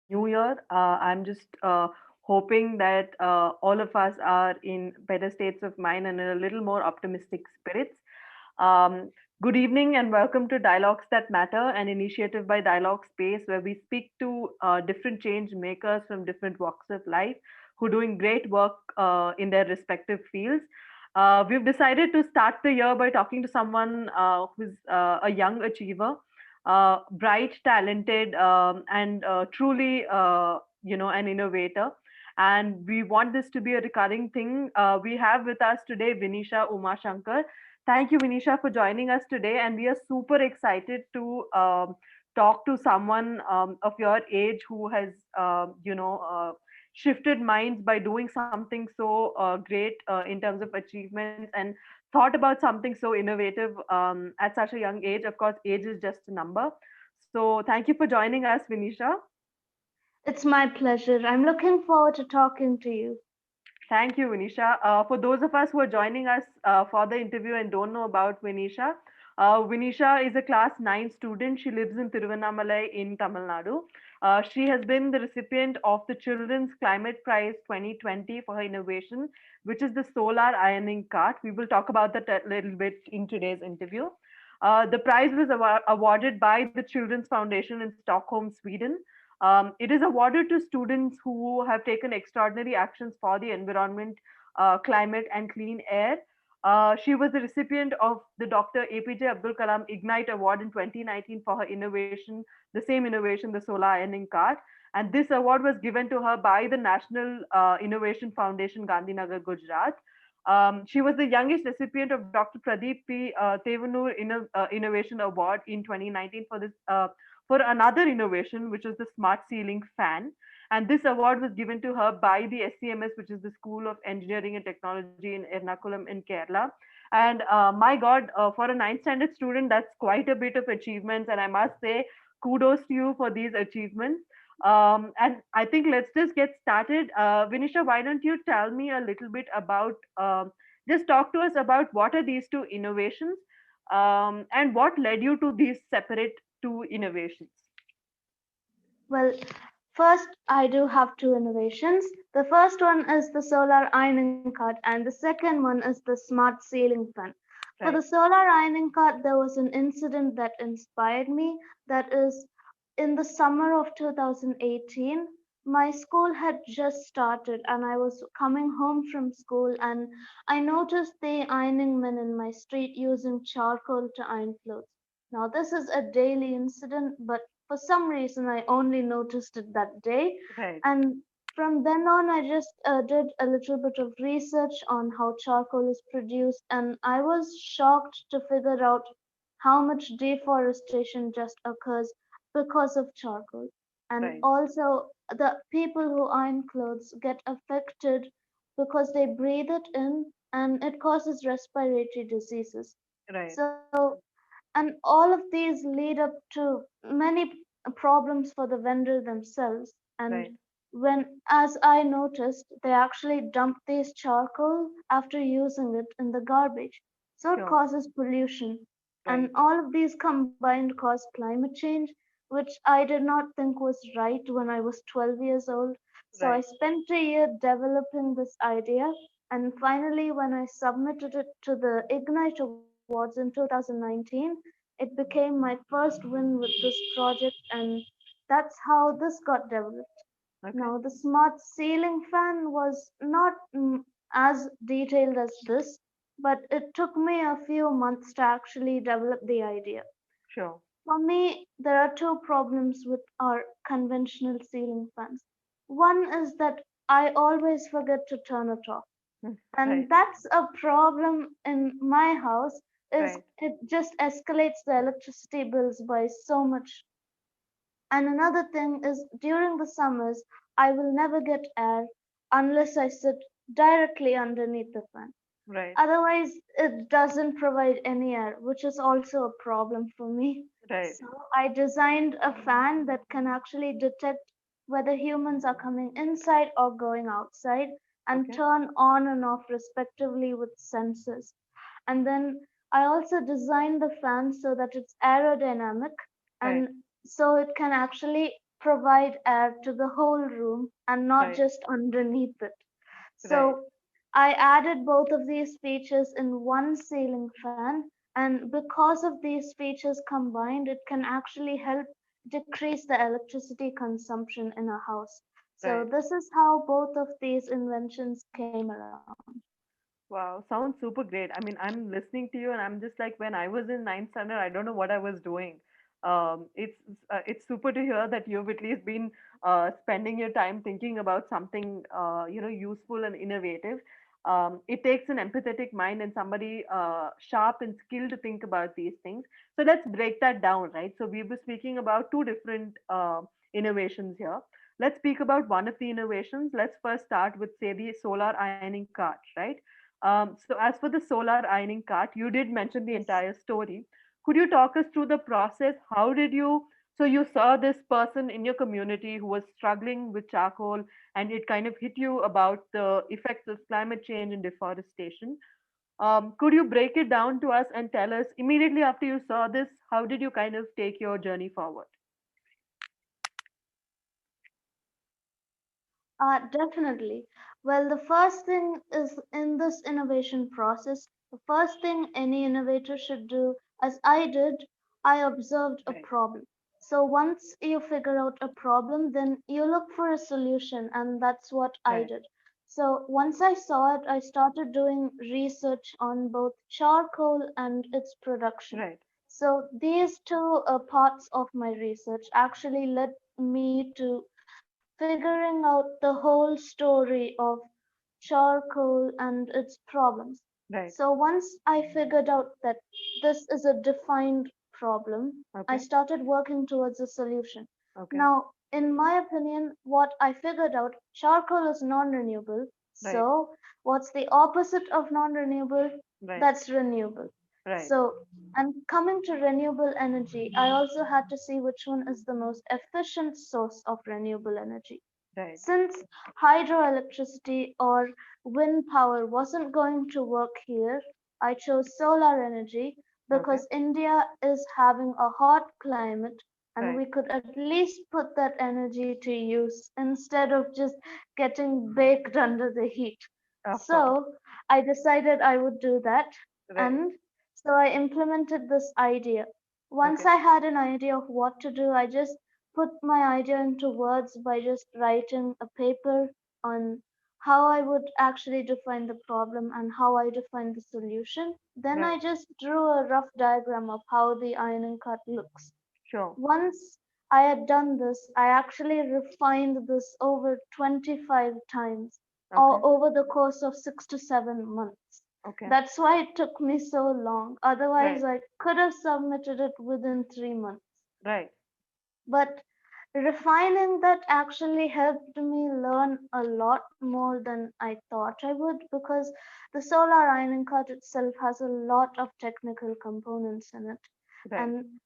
new year. I'm just hoping that all of us are in better states of mind and in a little more optimistic spirits. Um, Good evening and welcome to Dialogues That Matter, an initiative by Dialogue Space where we speak to different change makers from different walks of life who are doing great work in their respective fields. We've decided to start the year by talking to someone who's a young achiever, bright, talented, and truly, an innovator. And we want this to be a recurring thing. We have with us today Vinisha Umashankar. Thank you, Vinisha, for joining us today. And we are super excited to talk to someone of your age who has, shifted minds by doing something so great in terms of achievements and thought about something so innovative at such a young age. Of course, age is just a number. So, thank you for joining us, Vinisha. It's my pleasure. I'm looking forward to talking to you. Thank you, Vinisha. For those of us who are joining us for the interview and don't know about Vinisha, Vinisha is a class 9 student. She lives in Tiruvannamalai in Tamil Nadu. She has been the recipient of the Children's Climate Prize 2020 for her innovation, which is the solar ironing cart. We will talk about that a little bit in today's interview. The prize was awarded by the Children's Foundation in Stockholm, Sweden. It is awarded to students who have taken extraordinary actions for the environment, climate, and clean air. She was the recipient of the Dr. APJ Abdul Kalam Ignite Award in 2019 for her innovation, the same innovation, the solar ironing cart. And this award was given to her by the National Innovation Foundation, Gandhinagar, Gujarat. She was the youngest recipient of Dr. Pradeep P. Tevanur Innovation Award in 2019 for another innovation, which was the smart ceiling fan. And this award was given to her by the SCMS, which is the School of Engineering and Technology in Ernakulam in Kerala. And my God, for a ninth standard student, that's quite a bit of achievements. And I must say, kudos to you for these achievements. And I think let's just get started. Vinisha, why don't you tell me a little bit about, just talk to us about what are these two innovations and what led you to these separate two innovations? Well, first, I do have two innovations. The first one is the solar ironing cart, and the second one is the smart ceiling fan. For the Right. solar ironing cart, there was an incident that inspired me. That is, in the summer of 2018, my school had just started, and I was coming home from school, and I noticed the ironing men in my street using charcoal to iron clothes. Now, this is a daily incident, but for some reason, I only noticed it that day. Right. And from then on, I just did a little bit of research on how charcoal is produced, and I was shocked to figure out how much deforestation just occurs because of charcoal. And Right. also, the people who iron clothes get affected because they breathe it in and it causes respiratory diseases. Right. So, and all of these lead up to many problems for the vendor themselves. And Right. when, as I noticed, they actually dump this charcoal after using it in the garbage. So it Sure. causes pollution. And Right. all of these combined cause climate change, which I did not think was right when I was 12 years old. So I Right. spent a year developing this idea. And finally, when I submitted it to the Ignite Awards in 2019, it became my first win with this project, and that's how this got developed. Okay. Now, the smart ceiling fan was not as detailed as this, but it took me a few months to actually develop the idea. Sure. For me, there are two problems with our conventional ceiling fans. One is that I always forget to turn it off, Mm. and Right. that's a problem in my house, is Right. it just escalates the electricity bills by so much. And another thing is, during the summers I will never get air unless I sit directly underneath the fan. Right. Otherwise it doesn't provide any air, which is also a problem for me. Right. So I designed a fan that can actually detect whether humans are coming inside or going outside and Okay. turn on and off respectively with sensors. And then I also designed the fan so that it's aerodynamic, Right. and so it can actually provide air to the whole room and not Right. just underneath it. Right. So I added both of these features in one ceiling fan, and because of these features combined, it can actually help decrease the electricity consumption in a house. So Right. this is how both of these inventions came around. Wow, sounds super great. I mean, I'm listening to you, and I'm just like, when I was in ninth standard, I don't know what I was doing. It's super to hear that you've at least been spending your time thinking about something useful and innovative. It takes an empathetic mind and somebody sharp and skilled to think about these things. So let's break that down, right? So we were speaking about two different innovations here. Let's speak about one of the innovations. Let's first start with, say, the solar ironing cart, right? So as for the solar ironing cart, you did mention the Yes. entire story. Could you talk us through the process? How did you? So you saw this person in your community who was struggling with charcoal, and it kind of hit you about the effects of climate change and deforestation. Could you break it down to us and tell us immediately after you saw this, how did you kind of take your journey forward? Definitely. Well, the first thing is in this innovation process, the first thing any innovator should do, as I did, I observed a Right, problem. So once you figure out a problem, then you look for a solution, and that's what I right, did. So once I saw it, I started doing research on both charcoal and its production. right, So these two parts of my research actually led me to figuring out the whole story of charcoal and its problems. right. So once I figured out that this is a defined problem, I Okay, started working towards a solution. okay, Now, in my opinion, what I figured out, charcoal is non-renewable. right, So what's the opposite of non-renewable? right, That's renewable. right, So, and coming to renewable energy, I also had to see which one is the most efficient source of renewable energy. right. Since hydroelectricity or wind power wasn't going to work here, I chose solar energy Okay, because India is having a hot climate and right. we could at least put that energy to use instead of just getting baked under the heat. Of course. So I decided I would do that, Right. and so I implemented this idea. Once Okay. I had an idea of what to do, I just put my idea into words by just writing a paper on how I would actually define the problem and how I define the solution. Then I Right. just drew a rough diagram of how the ironing cut looks. Sure. Once I had done this, I actually refined this over 25 times Okay. or over the course of 6 to 7 months. Okay. That's why it took me so long. Otherwise, Right. I could have submitted it within 3 months. Right. But refining that actually helped me learn a lot more than I thought I would because the solar ironing cut itself has a lot of technical components in it. Right. And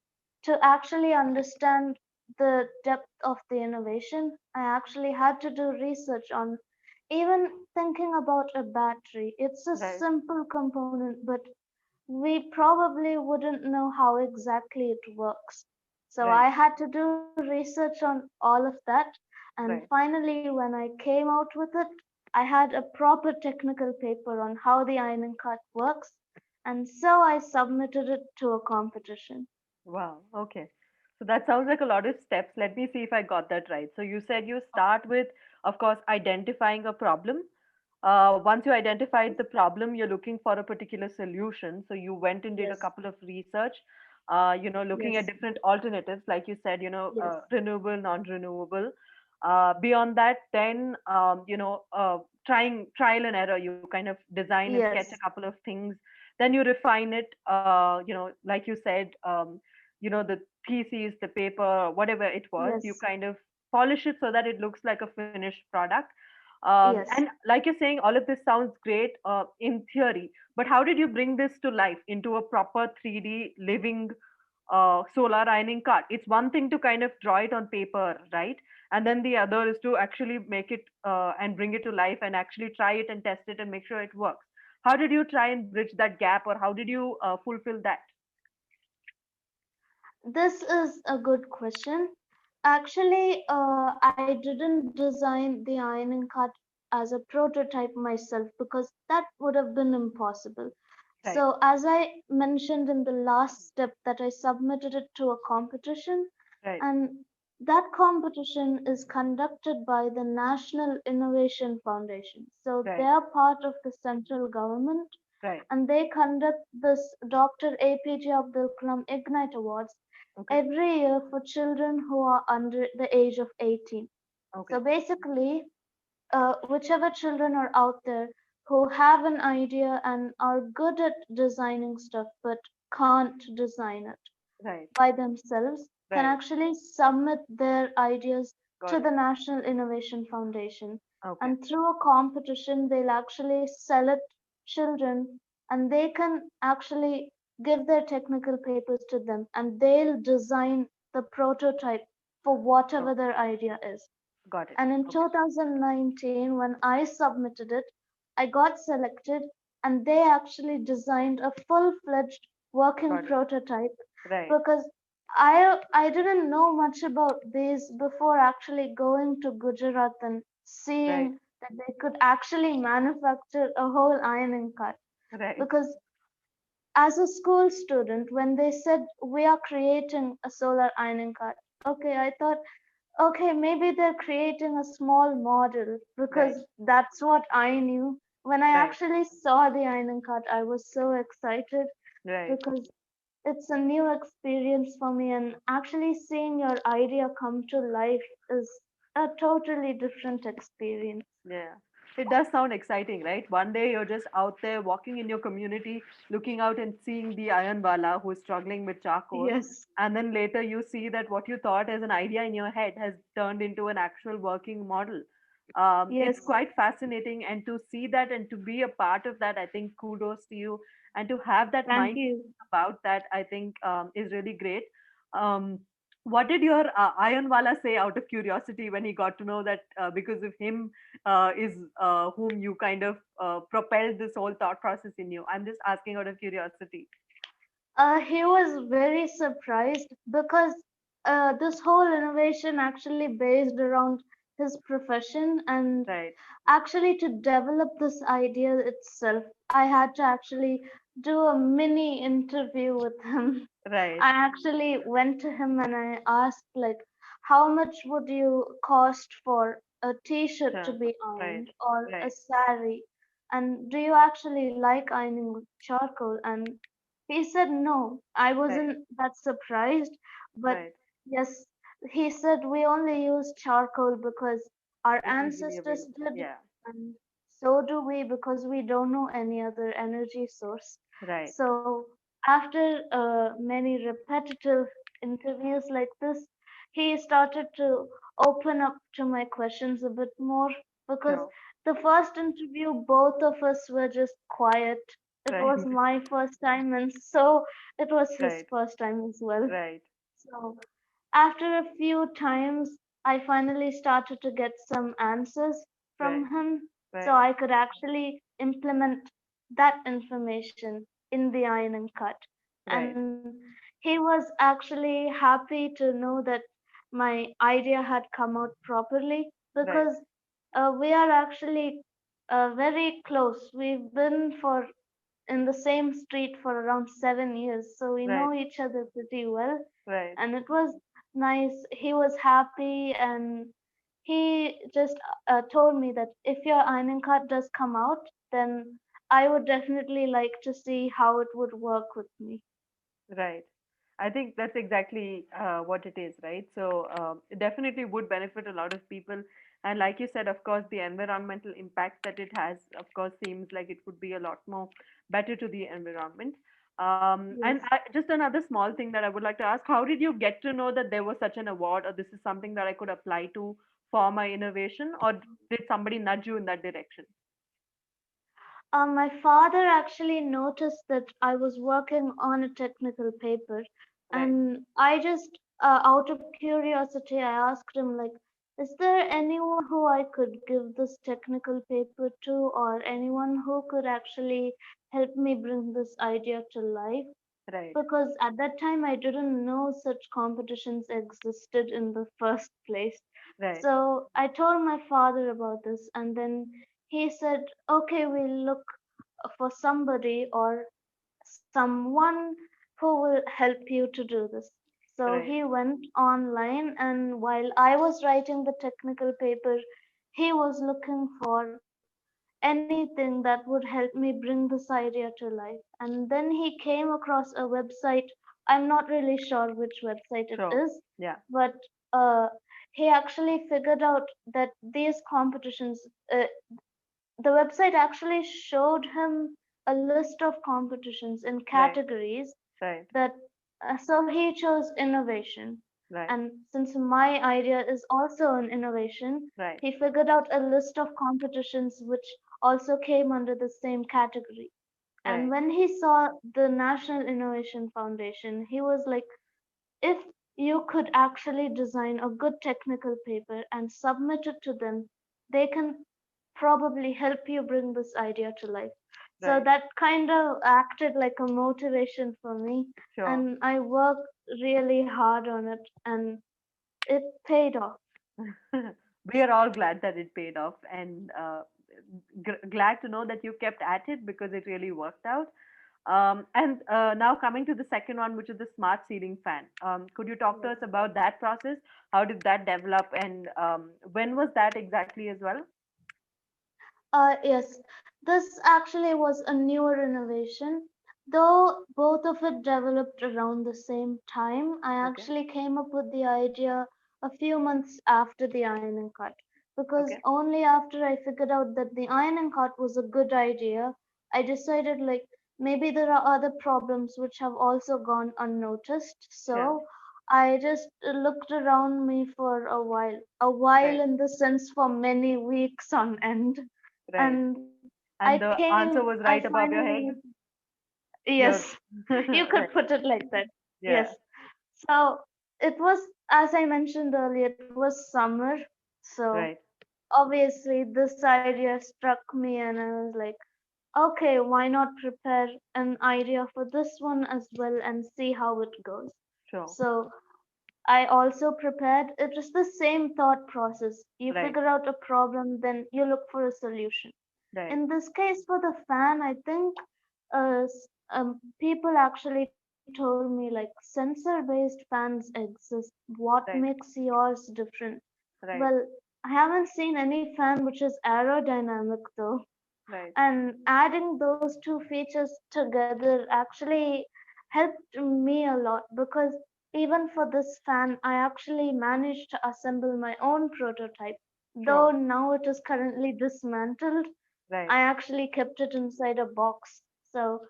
to actually understand the depth of the innovation, I actually had to do research on even thinking about a battery. It's a Right. simple component, but we probably wouldn't know how exactly it works. So Right. I had to do research on all of that. And Right. finally, when I came out with it, I had a proper technical paper on how the ironing cart works. And so I submitted it to a competition. Wow. Okay. So that sounds like a lot of steps. Let me see if I got that right. So you said you start with, of course, identifying a problem. Once you identified the problem, you're looking for a particular solution. So you went and did a Yes, couple of research, looking at yes, different alternatives, like you said, yes, renewable, non-renewable. Beyond that, then, trying trial and error, you kind of design and sketch a yes, couple of things. Then you refine it, like you said, the thesis, the paper, whatever it was, you yes, kind of polish it so that it looks like a finished product. And yes. like you're saying, all of this sounds great in theory, but how did you bring this to life into a proper 3D living solar ironing cart? It's one thing to kind of draw it on paper, right? And then the other is to actually make it and bring it to life and actually try it and test it and make sure it works. How did you try and bridge that gap, or how did you fulfill that? This is a good question. Actually, I didn't design the ironing cart as a prototype myself because that would have been impossible. Right, So, as I mentioned in the last step, that I submitted it to a competition, right, and that competition is conducted by the National Innovation Foundation. So, they right, are part of the central government, right. and they conduct this Dr. APJ Abdul Kalam Ignite Awards Okay, every year for children who are under the age of 18. So okay, basically, whichever children are out there who have an idea and are good at designing stuff but can't design it right, by themselves can right. actually submit their ideas to Got the it. National Innovation Foundation. Okay, And through a competition, they'll actually select children and they can actually give their technical papers to them and they'll design the prototype for oh, whatever their idea is. got it. And in Okay, 2019, when I submitted it, I got selected and they actually designed a full fledged working got it. prototype Right, because I didn't know much about these before actually going to Gujarat and right, seeing that they could actually manufacture a whole ironing cart. right, Because as a school student, when they said we are creating a solar ironing cart, okay, I thought, okay, maybe they're creating a small model right, because that's what I knew. When I right, actually saw the ironing cart, I was so excited right. because it's a new experience for me, and actually seeing your idea come to life is a totally different experience. Yeah. It does sound exciting, right? One day you're just out there walking in your community, looking out and seeing the iron wala who's struggling with charcoal. Yes, And then later you see that what you thought as an idea in your head has turned into an actual working model. It's yes, quite fascinating. And to see that and to be a part of that, I think kudos to you. And to have that thank mind you. about that, I think is really great. Um, what did your Ironwala say out of curiosity when he got to know that because of him is whom you kind of propelled this whole thought process in you? I'm just asking out of curiosity. He was very surprised because this whole innovation actually based around his profession, and Right, actually to develop this idea itself, I had to actually do a mini interview with him. right, I actually went to him and I asked like, how much would you cost for a t-shirt to sure, be right, ironed or a right, sari? And do you actually like ironing with charcoal? And he said no. I right, wasn't that surprised, but right. yes, he said we only use charcoal because our It's easily ancestors available. did, Yeah, and so do we because we don't know any other energy source. right, So after many repetitive interviews like this, he started to open up to my questions a bit more because sure, the first interview, both of us were just quiet. It right, was my first time, and so it was his right, first time as well. right, So after a few times, I finally started to get some answers from right, him so right, I could actually implement that information in the ironing cut. right, And he was actually happy to know that my idea had come out properly right, because we are actually very close. We've been for in the same street for around 7 years, so we right, know each other pretty well. right. And it was nice. He was happy, and he just told me that if your ironing card does come out, then I would definitely like to see how it would work with me. Right. I think that's exactly what it is, right? So it definitely would benefit a lot of people. And like you said, of course, the environmental impact that it has, of course, seems like it would be a lot more better to the environment. And Yes. just another small thing that I would like to ask, how did you get to know that there was such an award or this is something that I could apply to for my innovation? Or did somebody nudge you in that direction? My father actually noticed that I was working on a technical paper, Right. and I just, out of curiosity, I asked him like, "Is there anyone who I could give this technical paper to, or anyone who could actually help me bring this idea to life?" Right. because at that time I didn't know such competitions existed in the first place. Right. So I told my father about this, and then he said, okay, we'll look for somebody or someone who will help you to do this. So Right. he went online, and while I was writing the technical paper, he was looking for anything that would help me bring this idea to life. And then he came across a website. I'm not really sure which website it Sure. is, Yeah. but uh, he actually figured out that these competitions, the website actually showed him a list of competitions in Right. categories Right. that so he chose innovation. Right. And since my idea is also an innovation, Right. he figured out a list of competitions which also came under the same category. And Right. when he saw the National Innovation Foundation, he was like, if you could actually design a good technical paper and submit it to them, they can probably help you bring this idea to life. So Right. that kind of acted like a motivation for me, Sure. and I worked really hard on it, and it paid off. We are all glad that it paid off, and glad to know that you kept at it because it really worked out. And now coming to the second one, which is the smart ceiling fan. Could you talk to us about that process? How did that develop, and when was that exactly as well? Yes, this actually was a newer innovation. Though both of it developed around the same time, I Okay. actually came up with the idea a few months after the ironing cart. Because Okay. only after I figured out that the ironing cart was a good idea, I decided like maybe there are other problems which have also gone unnoticed. Yeah. So I just looked around me for a while Right. in the sense for many weeks on end, Right. and I And the came, answer was I right above your finally, head. yes, Your you could right. put it like that. Yes. Yeah. So it was, as I mentioned earlier, it was summer. So Right. obviously, this idea struck me, and I was like, okay, why not prepare an idea for this one as well and see how it goes? Sure. So I also prepared. It is the same thought process. You Right. figure out a problem, then you look for a solution. Right. In this case, for the fan, I think people actually told me like sensor-based fans exist. What Right. makes yours different? Right. Well, I haven't seen any fan which is aerodynamic though, Right. and adding those two features together actually helped me a lot because even for this fan, I actually managed to assemble my own prototype. Though Sure. now it is currently dismantled, Right. I actually kept it inside a box. So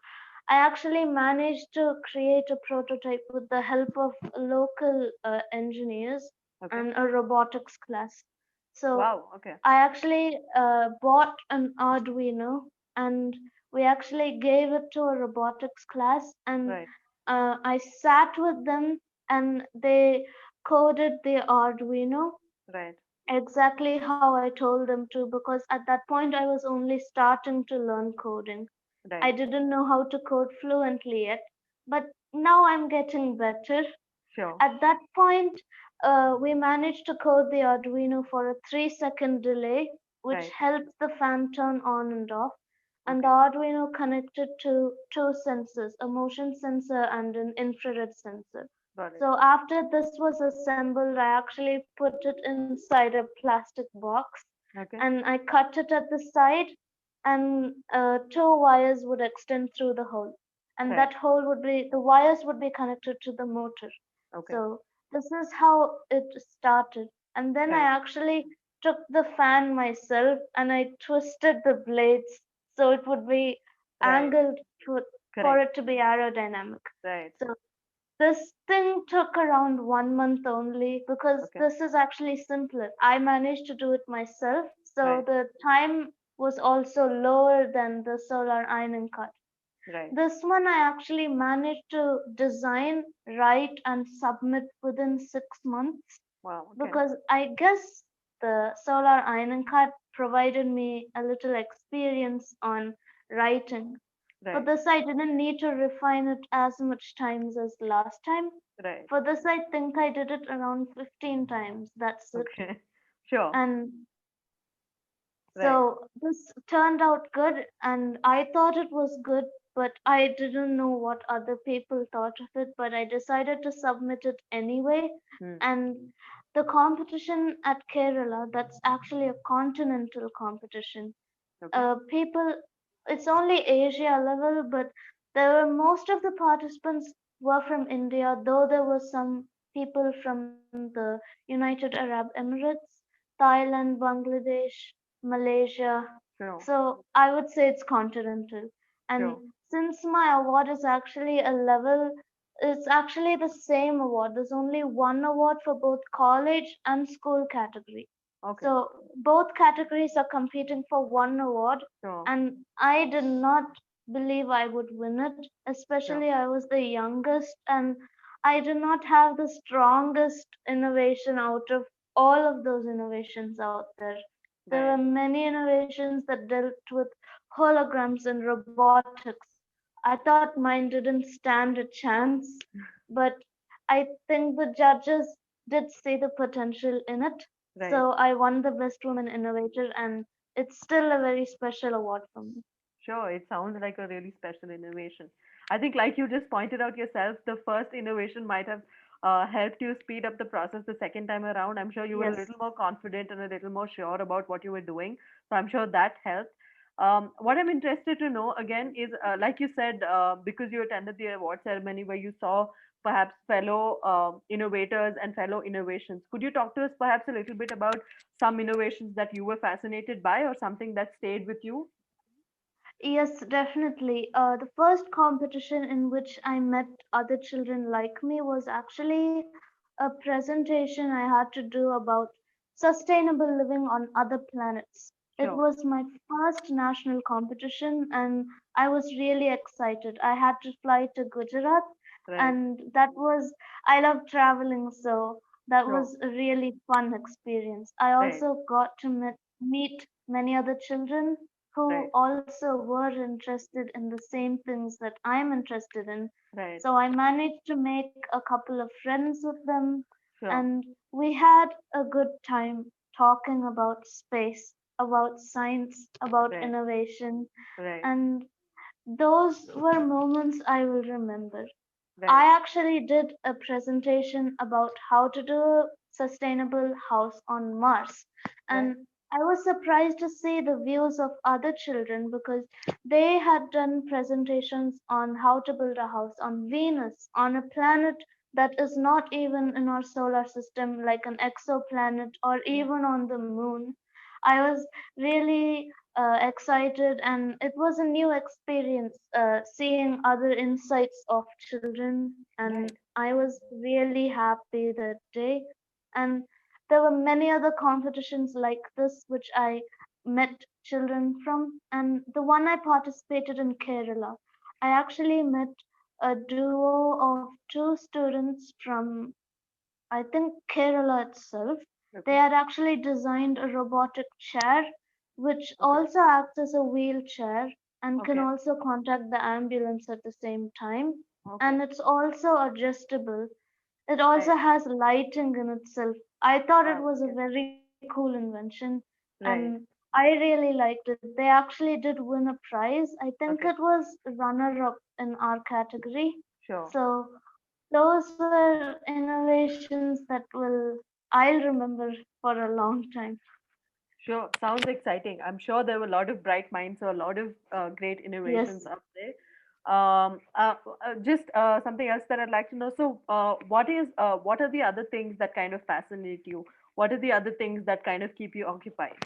I actually managed to create a prototype with the help of local engineers Okay. and a robotics class. So Wow. Okay. I actually bought an Arduino, and we actually gave it to a robotics class, and Right. I sat with them and they coded the Arduino Right. exactly how I told them to, because at that point I was only starting to learn coding. I Right. didn't know how to code fluently yet, but now I'm getting better. Sure. At that point, we managed to code the Arduino for a 3-second delay, which Right. helps the fan turn on and off. And the Okay. Arduino connected to two sensors, a motion sensor and an infrared sensor. Got it. So after this was assembled, I actually put it inside a plastic box, Okay. and I cut it at the side, and two wires would extend through the hole. And Right. that hole would be, the wires would be connected to the motor. Okay. So this is how it started. And then I Right. actually took the fan myself and I twisted the blades so it would be Right. angled for Correct. it to be aerodynamic. Right. So this thing took around 1 month only because Okay. this is actually simpler. I managed to do it myself, so Right. the time was also lower than the solar ironing cut. Right. This one I actually managed to design, write, and submit within 6 months Wow. Okay. because I guess the solar ironing card provided me a little experience on writing. For Right. this, I didn't need to refine it as much times as last time. Right. For this, I think I did it around 15 times. That's it. Okay. Sure. And Right. so this turned out good, and I thought it was good, but I didn't know what other people thought of it. But I decided to submit it anyway. Hmm. And the competition at Kerala, that's actually a continental competition. Okay. People, it's only Asia level, but there were most of the participants were from India, though there were some people from the United Arab Emirates, Thailand, Bangladesh, Malaysia. Sure. So I would say it's continental. And Sure. since my award is actually a level, it's actually the same award. There's only one award for both college and school category. Okay. So both categories are competing for one award, Sure. and I did not believe I would win it. Sure. Especially, I was the youngest, and I did not have the strongest innovation out of all of those innovations out there. There were Right. many innovations that dealt with holograms and robotics. I thought mine didn't stand a chance, but I think the judges did see the potential in it. Right. So I won the Best Woman Innovator, and it's still a very special award for me. Sure, it sounds like a really special innovation. I think, like you just pointed out yourself, the first innovation might have helped you speed up the process the second time around. I'm sure you were a Yes. little more confident and a little more sure about what you were doing. So I'm sure that helped. What I'm interested to know again is, like you said, because you attended the award ceremony where you saw perhaps fellow innovators and fellow innovations. Could you talk to us perhaps a little bit about some innovations that you were fascinated by or something that stayed with you? Yes, definitely. The first competition in which I met other children like me was actually a presentation I had to do about sustainable living on other planets. It Sure. was my first national competition, and I was really excited. I had to fly to Gujarat, Right. and that was, I love traveling, so that Sure. was a really fun experience. I Right. also got to meet many other children who Right. also were interested in the same things that I'm interested in. Right. So I managed to make a couple of friends with them, Sure. and we had a good time talking about space, about science, about Right. innovation, Right. and those were moments I will remember. Right. I actually did a presentation about how to do a sustainable house on Mars. Right. And I was surprised to see the views of other children because they had done presentations on how to build a house on Venus, on a planet that is not even in our solar system, like an exoplanet, or Yeah. even on the moon. I was really excited, and it was a new experience seeing other insights of children, and Right. I was really happy that day. And there were many other competitions like this which I met children from, and the one I participated in Kerala, I actually met a duo of two students from, I think, Kerala itself. They Okay. had actually designed a robotic chair which Okay. also acts as a wheelchair and can Okay. also contact the ambulance at the same time. Okay. And it's also adjustable. It Right. also has lighting in itself. I thought it Wow. was a Okay. very cool invention, and Right. I really liked it. They actually did win a prize. I think it Okay. was runner up in our category. Sure. So those were innovations that I'll remember for a long time. Sure. Sounds exciting. I'm sure there were a lot of bright minds, so a lot of great Yes. innovations up there. Just something else that I'd like to know. So, what are the other things that kind of fascinate you? What are the other things that kind of keep you occupied?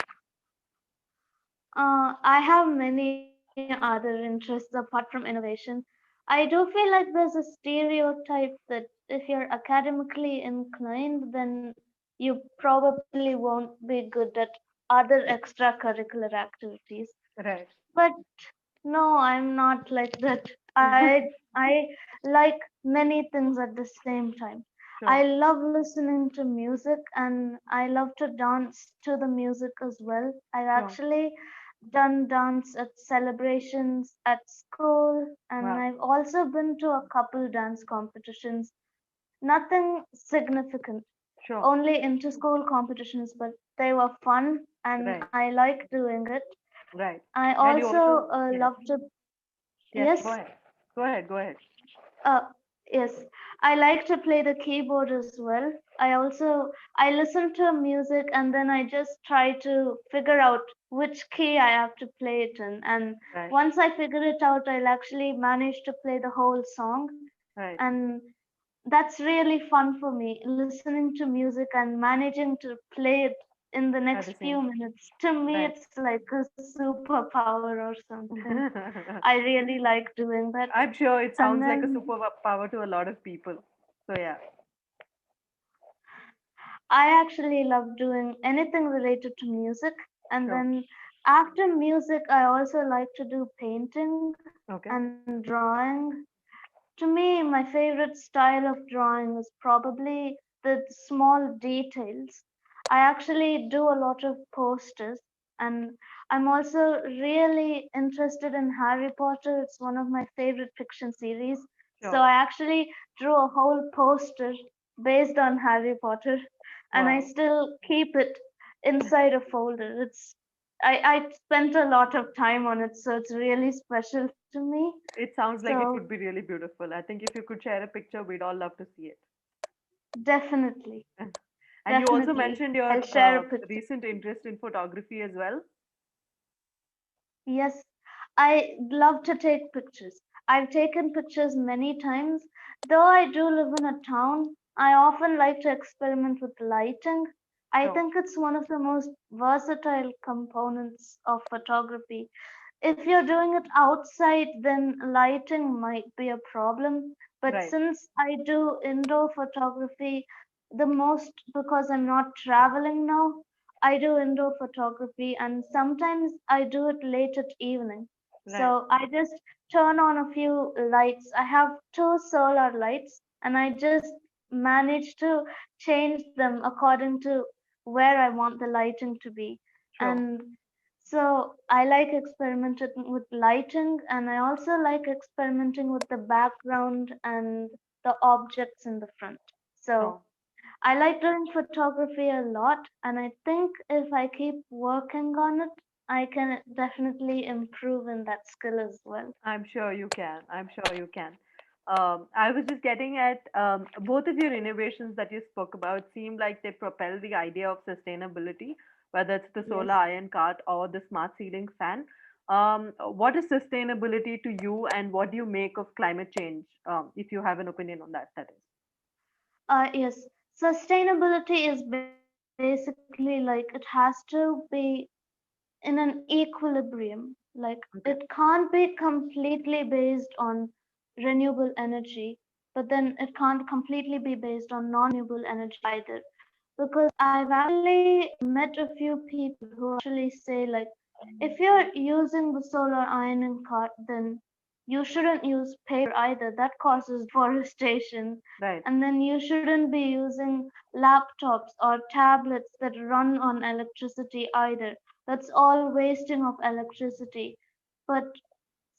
I have many other interests apart from innovation. I do feel like there's a stereotype that if you're academically inclined, then you probably won't be good at other extracurricular activities. Right. But no, I'm not like that. I like many things at the same time. I Sure. love listening to music, and I love to dance to the music as well. I Sure. actually done dance at celebrations at school, and Wow. I've also been to a couple dance competitions. Nothing significant, Sure. only inter-school competitions, but they were fun and Right. I like doing it. Right. I And you also also, yes. love to, Yes. Go yes, ahead. Go ahead. Go ahead. uh, yes, I like to play the keyboard as well. I listen to music and then I just try to figure out which key I have to play it in. And Right. once I figure it out, I'll actually manage to play the whole song. Right. And that's really fun for me, listening to music and managing to play it in the At next the few same. minutes. To me, Right. it's like a superpower or something. I really like doing that. I'm sure it And sounds like a then superpower to a lot of people. So yeah. I actually love doing anything related to music. And Sure. then after music, I also like to do painting Okay. and drawing. To me, my favorite style of drawing is probably the small details. I actually do a lot of posters, and I'm also really interested in Harry Potter. It's one of my favorite fiction series. So Sure. I actually drew a whole poster based on Harry Potter, and I Wow. still keep it inside a folder. I spent a lot of time on it, so it's really special to me. It sounds like So it would be really beautiful. I think if you could share a picture, we'd all love to see it. definitely. And you also Definitely. mentioned I'll your share a picture. recent interest in photography as well. Yes, I love to take pictures. I've taken pictures many times. Though I do live in a town, I often like to experiment with lighting. I Sure. think it's one of the most versatile components of photography. If you're doing it outside, then lighting might be a problem. But Right. since I do indoor photography the most because I'm not traveling now, I do indoor photography and sometimes I do it late at evening. Right. So I just turn on a few lights. I have two solar lights and I just manage to change them according to where I want the lighting to be. Sure. And so I like experimenting with lighting and I also like experimenting with the background and the objects in the front. So Sure. I like doing photography a lot and I think if I keep working on it, I can definitely improve in that skill as well. I'm sure you can. I'm sure you can. I was just getting at both of your innovations that you spoke about seem like they propel the idea of sustainability, whether it's the solar Yes. iron cart or the smart ceiling fan. What is sustainability to you, and what do you make of climate change? If you have an opinion on that, that is. Yes. Sustainability is basically like it has to be in an equilibrium. Like it Okay. can't be completely based on renewable energy, but then it can't completely be based on non-renewable energy either. Because I've actually met a few people who actually say like, if you're using the solar ironing cart, then you shouldn't use paper either. That causes deforestation. Right. And then you shouldn't be using laptops or tablets that run on electricity either. That's all wasting of electricity. But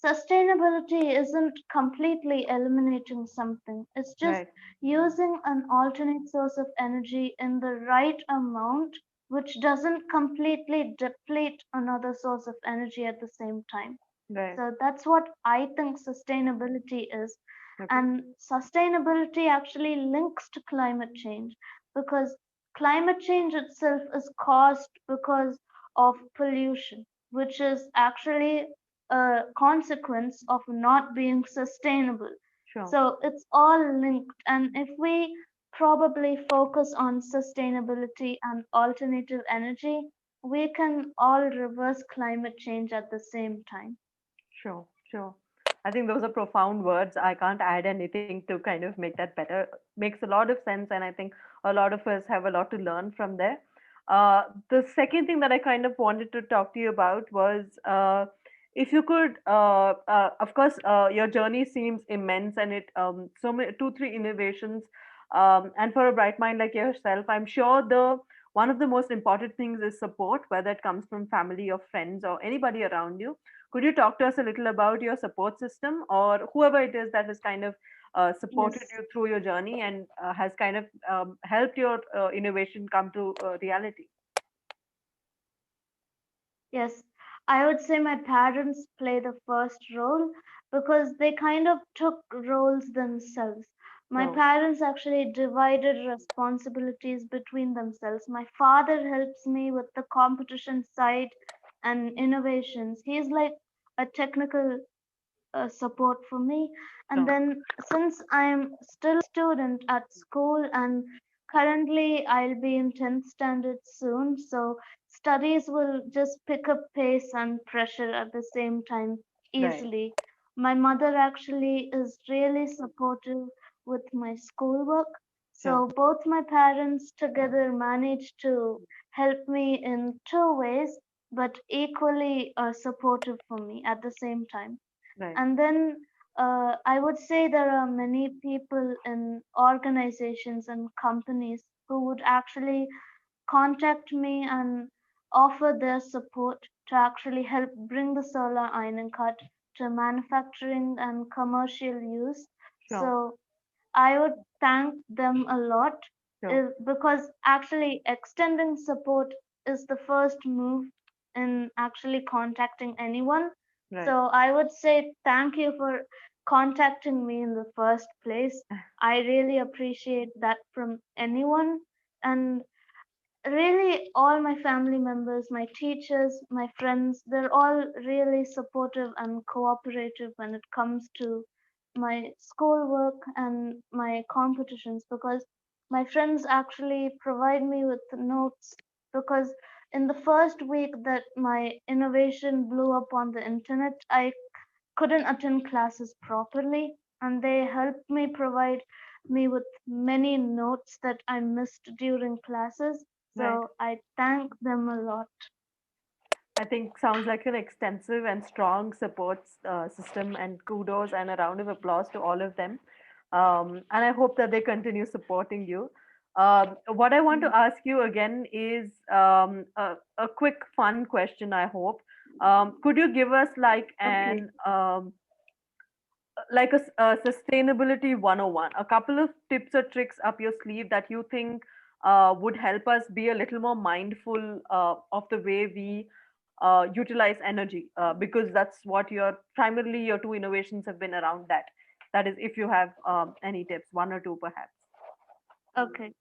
sustainability isn't completely eliminating something, it's just Right. using an alternate source of energy in the right amount, which doesn't completely deplete another source of energy at the same time. Right. So that's what I think sustainability is. Okay. And sustainability actually links to climate change because climate change itself is caused because of pollution, which is actually a consequence of not being sustainable. Sure. So it's all linked. And if we probably focus on sustainability and alternative energy, we can all reverse climate change at the same time. Sure, sure. I think those are profound words. I can't add anything to kind of make that better. Makes a lot of sense, and I think a lot of us have a lot to learn from there. The second thing that I kind of wanted to talk to you about was if you could, of course, your journey seems immense, and it so many two, three innovations, and for a bright mind like yourself, I'm sure the one of the most important things is support, whether it comes from family or friends or anybody around you. Could you talk to us a little about your support system, or whoever it is that has kind of supported Yes. you through your journey and has kind of helped your innovation come to reality? Yes, I would say my parents play the first role because they kind of took roles themselves. My So, parents actually divided responsibilities between themselves. My father helps me with the competition side and innovations. He's like a technical support for me. And so then, since I'm still a student at school and currently I'll be in 10th standard soon, so studies will just pick up pace and pressure at the same time right, easily. My mother actually is really supportive with my schoolwork. sure, So, both my parents together managed to help me in two ways, but equally supportive for me at the same time. right, And then I would say there are many people in organizations and companies who would actually contact me and offer their support to actually help bring the solar ironing card to manufacturing and commercial use. sure, So I would thank them a lot sure, because actually extending support is the first move in actually contacting anyone. right. So I would say thank you for contacting me in the first place. I really appreciate that from anyone. And really, all my family members, my teachers, my friends, they're all really supportive and cooperative when it comes to my schoolwork and my competitions because my friends actually provide me with notes because in the first week that my innovation blew up on the internet, I couldn't attend classes properly, and they helped me provide me with many notes that I missed during classes. Right. So I thank them a lot. I think sounds like an extensive and strong support system, and kudos and a round of applause to all of them. And I hope that they continue supporting you. What I want Mm. to ask you again is a quick, fun question, I hope. Could you give us Okay. like a sustainability 101, a couple of tips or tricks up your sleeve that you think would help us be a little more mindful of the way we utilize energy, because that's what your primarily your two innovations have been around that. That is, if you have any tips, one or two perhaps. Okay.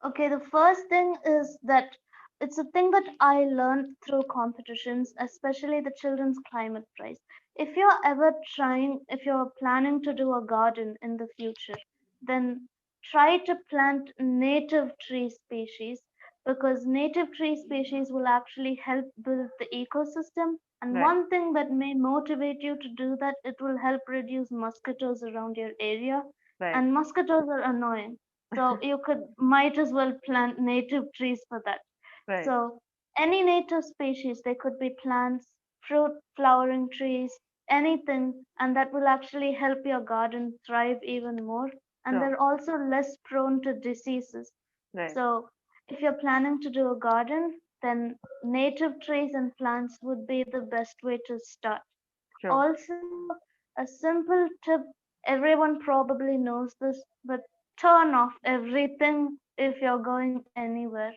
Okay, the first thing is that it's a thing that I learned through competitions, especially the Children's Climate Prize. If you're planning to do a garden in the future, then try to plant native tree species because native tree species will actually help build the ecosystem. And Right, one thing that may motivate you to do that, it will help reduce mosquitoes around your area. right, And mosquitoes are annoying, so you could might as well plant native trees for that. right, So any native species, they could be plants, fruit, flowering trees, anything, and that will actually help your garden thrive even more. And sure, they're also less prone to diseases. right, So if you're planning to do a garden, then native trees and plants would be the best way to start. sure, Also, a simple tip, everyone probably knows this, but turn off everything if you're going anywhere.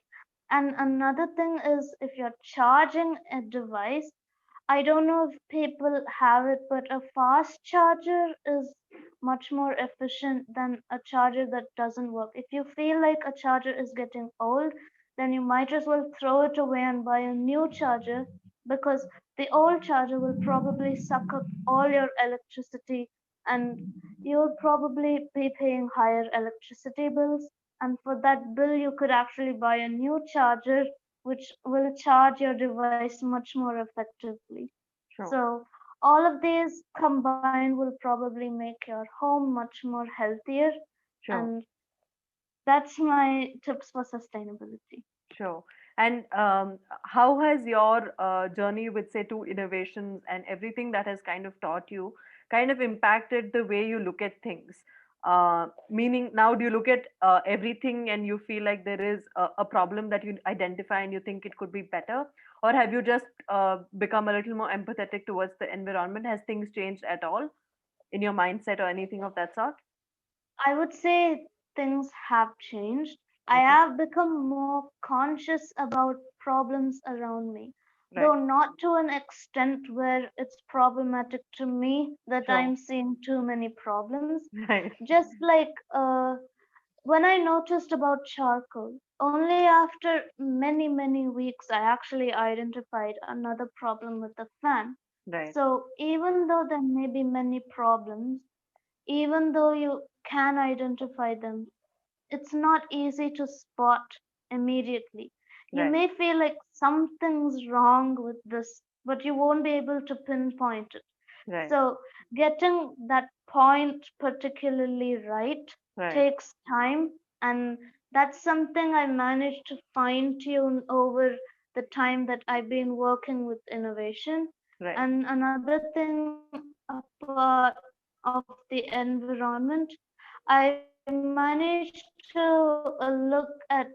And another thing is if you're charging a device, I don't know if people have it, but a fast charger is much more efficient than a charger that doesn't work. If you feel like a charger is getting old, then you might as well throw it away and buy a new charger because the old charger will probably suck up all your electricity and you'll probably be paying higher electricity bills. And for that bill, you could actually buy a new charger which will charge your device much more effectively. sure, So, all of these combined will probably make your home much more healthier, sure. and that's my tips for sustainability. Sure. And how has your journey with, say, two innovations and everything that has kind of taught you kind of impacted the way you look at things? Meaning, now do you look at everything and you feel like there is a problem that you identify and you think it could be better, or have you just become a little more empathetic towards the environment? Has things changed at all in your mindset or anything of that sort? I would say things have changed. I Okay. have become more conscious about problems around me, though Right. not to an extent where it's problematic to me that Sure. I'm seeing too many problems. Right. Just like when I noticed about charcoal, only after many, many weeks, I actually identified another problem with the fan. Right. So even though there may be many problems, even though you can identify them, it's not easy to spot immediately. You Right. may feel like something's wrong with this, but you won't be able to pinpoint it. Right. So, getting that point particularly right Right. takes time, and that's something I managed to fine tune over the time that I've been working with innovation. Right. And another thing apart of the environment, I managed to look at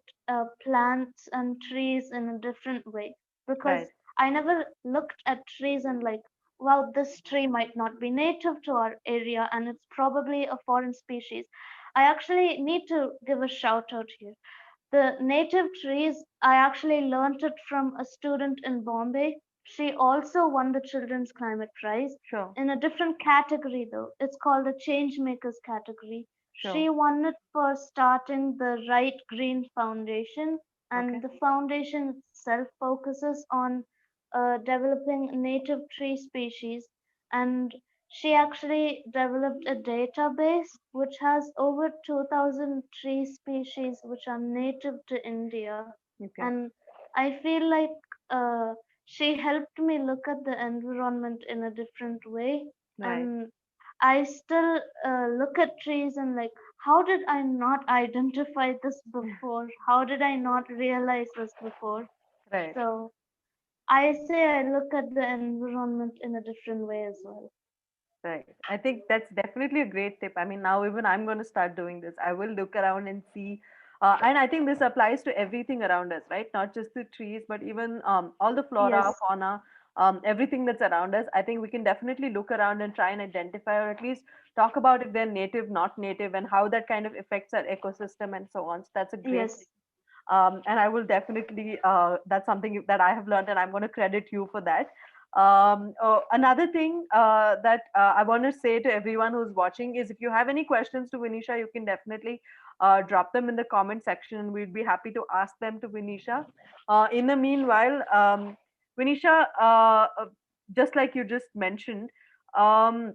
plants and trees in a different way because I never looked Right. at trees and like, well, this tree might not be native to our area and it's probably a foreign species. I actually need to give a shout out here. The native trees, I actually learned it from a student in Bombay. She also won the Children's Climate Prize Sure. in a different category, though. It's called the Change Makers category. Sure. She won it for starting the Right Green Foundation, Okay. and the foundation itself focuses on developing native tree species. And she actually developed a database which has over 2,000 tree species which are native to India. Okay. And I feel like uh, she helped me look at the environment in a different way. Right. And I still look at trees and like, how did I not identify this before? How did I not realize this before? Right. So I say I look at the environment in a different way as well. Right. I think that's definitely a great tip. I mean, now even I'm going to start doing this. I will look around and see. And I think this applies to everything around us, right? Not just the trees, but even all the flora, Yes, fauna, everything that's around us. I think we can definitely look around and try and identify, or at least talk about if they're native, not native, and how that kind of affects our ecosystem and so on. So that's a great thing. yes, And I will definitely, that's something that I have learned, and I'm going to credit you for that. Another thing that I want to say to everyone who's watching is, if you have any questions to Vinisha, you can definitely drop them in the comment section, and we'd be happy to ask them to Vinisha. In the meanwhile, Vinisha, just like you just mentioned, um,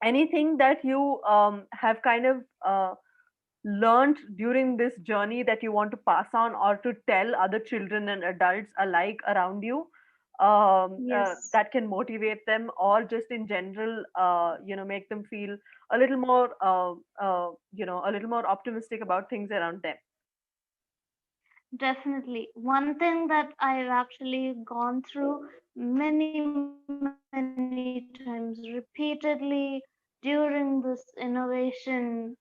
anything that you have kind of learned during this journey that you want to pass on or to tell other children and adults alike around you, yes. that can motivate them, or just in general, make them feel a little more, a little more optimistic about things around them? Definitely. One thing that I've actually gone through many, many times repeatedly during this innovation,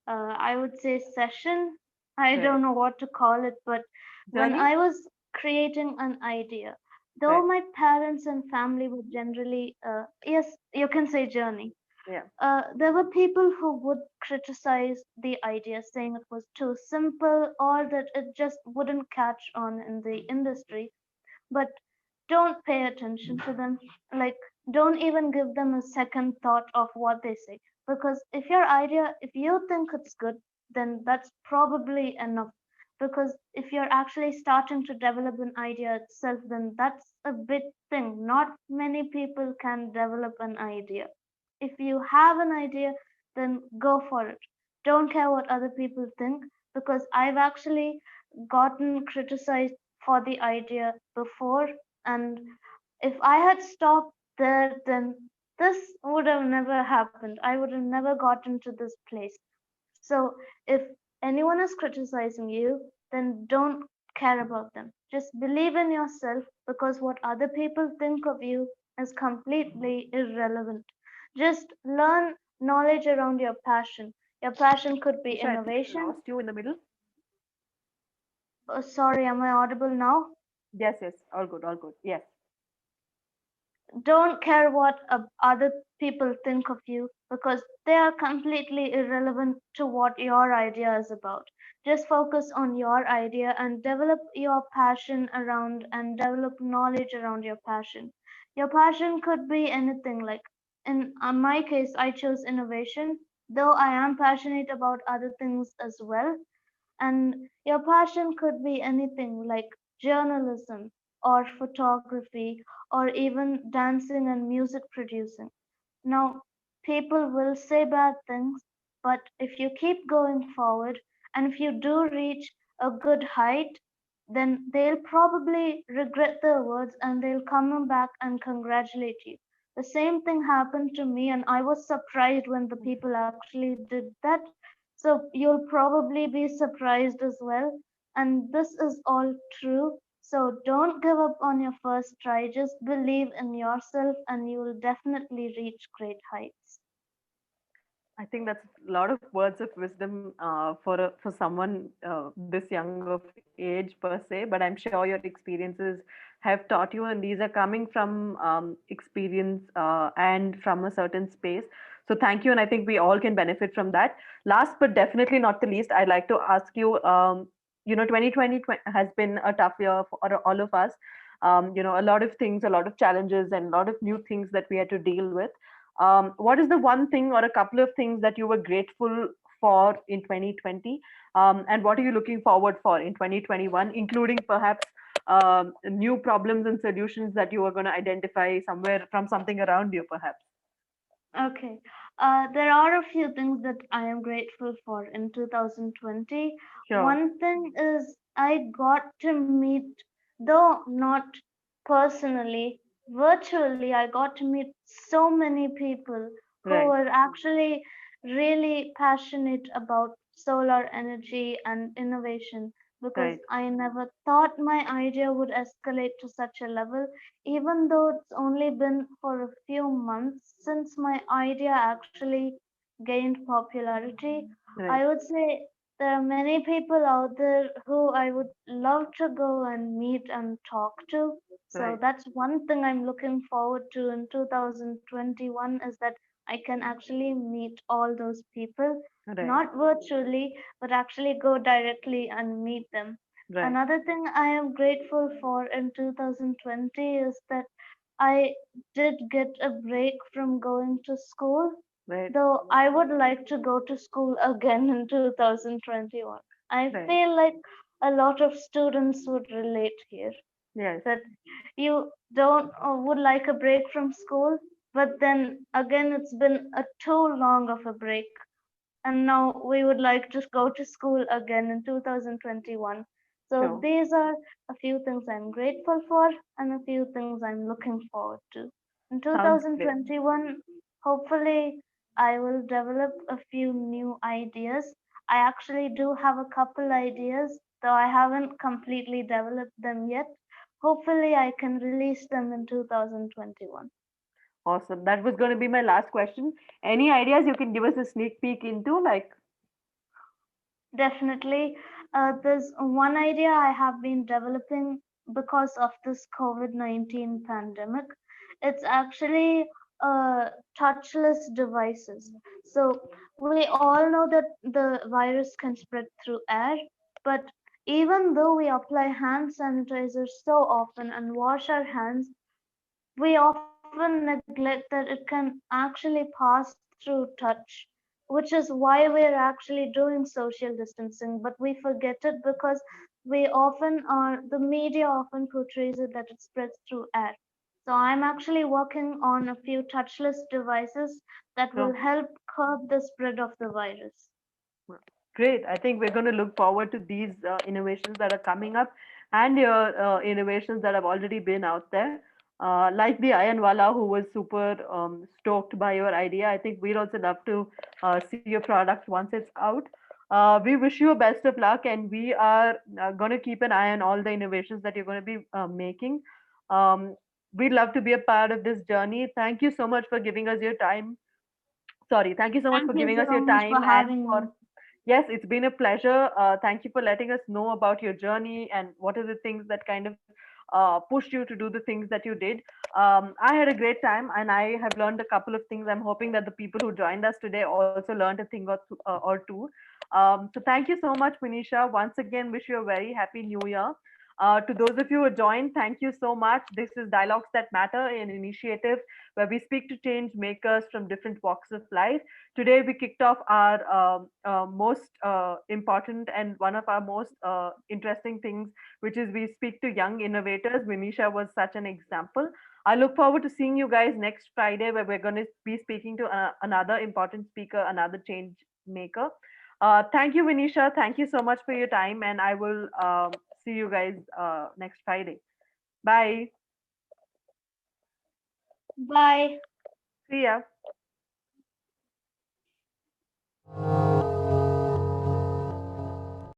I would say session. I don't know what to Right. call it, but when I was Journey. creating an idea, though my Right. parents and family were generally, yes, you can say journey. Yeah. There were people who would criticize the idea, saying it was too simple or that it just wouldn't catch on in the industry. But don't pay attention to them. Like, don't even give them a second thought of what they say. Because if your idea, if you think it's good, then that's probably enough. Because if you're actually starting to develop an idea itself, then that's a big thing. Not many people can develop an idea. If you have an idea, then go for it. Don't care what other people think, because I've actually gotten criticized for the idea before, and if I had stopped there, then this would have never happened. I would have never gotten to this place. So if anyone is criticizing you, then don't care about them. Just believe in yourself, because what other people think of you is completely irrelevant. Just learn knowledge around your passion. Your passion could be Vinisha, I think I innovation. lost you in the middle. Sorry, am I audible now? Yes, yes, all good, all good. Yes, Don't care what other people think of you because they are completely irrelevant to what your idea is about. Just focus on your idea and develop your passion around and develop knowledge around your passion. Your passion could be anything, like in my case, I chose innovation, though I am passionate about other things as well. And your passion could be anything like journalism or photography or even dancing and music producing. Now, people will say bad things, but if you keep going forward and if you do reach a good height, then they'll probably regret their words and they'll come back and congratulate you. The same thing happened to me, and I was surprised when the people actually did that. So, you'll probably be surprised as well. And this is all true. So, don't give up on your first try. Just believe in yourself, and you will definitely reach great heights. I think that's a lot of words of wisdom for someone this young of age per se. But I'm sure your experiences have taught you, and these are coming from experience and from a certain space. So thank you, and I think we all can benefit from that. Last but definitely not the least, I'd like to ask you. 2020 has been a tough year for all of us. A lot of things, a lot of challenges, and a lot of new things that we had to deal with. What is the one thing or a couple of things that you were grateful for in 2020? And what are you looking forward for in 2021, including perhaps new problems and solutions that you are going to identify somewhere from something around you, perhaps? Okay. There are a few things that I am grateful for in 2020. Sure. One thing is I got to meet, though not personally, virtually, I got to meet so many people who Right. were actually really passionate about solar energy and innovation because Right. I never thought my idea would escalate to such a level, even though it's only been for a few months since my idea actually gained popularity. Right. I would say there are many people out there who I would love to go and meet and talk to. So Right. that's one thing I'm looking forward to in 2021 is that I can actually meet all those people, Right. not virtually, but actually go directly and meet them. Right. Another thing I am grateful for in 2020 is that I did get a break from going to school, Right. though I would like to go to school again in 2021. I Right. feel like a lot of students would relate here Yes. that you don't would like a break from school, but then again it's been a too long of a break, and now we would like to go to school again in 2021. So Sure. these are a few things I'm grateful for and a few things I'm looking forward to. In Sounds great. 2021, hopefully, I will develop a few new ideas. I actually do have a couple ideas, though I haven't completely developed them yet. Hopefully, I can release them in 2021. Awesome. That was going to be my last question. Any ideas you can give us a sneak peek into? Like, Definitely. There's one idea I have been developing because of this COVID-19 pandemic. It's actually touchless devices. So we all know that the virus can spread through air, but even though we apply hand sanitizer so often and wash our hands, we often neglect that it can actually pass through touch, which is why we're actually doing social distancing, but we forget it because the media often portrays it that it spreads through air. So I'm actually working on a few touchless devices that will sure. help curb the spread of the virus. Great. I think we're going to look forward to these innovations that are coming up and your innovations that have already been out there. Like the Ayanwala, who was super stoked by your idea. I think we'd also love to see your product once it's out. We wish you best of luck, and we are going to keep an eye on all the innovations that you're going to be making. Um, we'd love to be a part of this journey. Thank you so much for giving us your time Sorry. Thank you so much Thank for you giving us so your much for time and having for me. yes, it's been a pleasure. Thank you for letting us know about your journey and what are the things that kind of pushed you to do the things that you did. I had a great time and I have learned a couple of things. I'm hoping that the people who joined us today also learned a thing or two. So thank you so much, Vinisha. Once again, wish you a very happy new year. To those of you who joined, thank you so much. This is Dialogues That Matter, an initiative where we speak to change makers from different walks of life. Today, we kicked off our most important and one of our most interesting things, which is we speak to young innovators. Vinisha was such an example. I look forward to seeing you guys next Friday, where we're going to be speaking to another important speaker, another change maker. Thank you, Vinisha. Thank you so much for your time, and I will see you guys next Friday. Bye. Bye. See ya.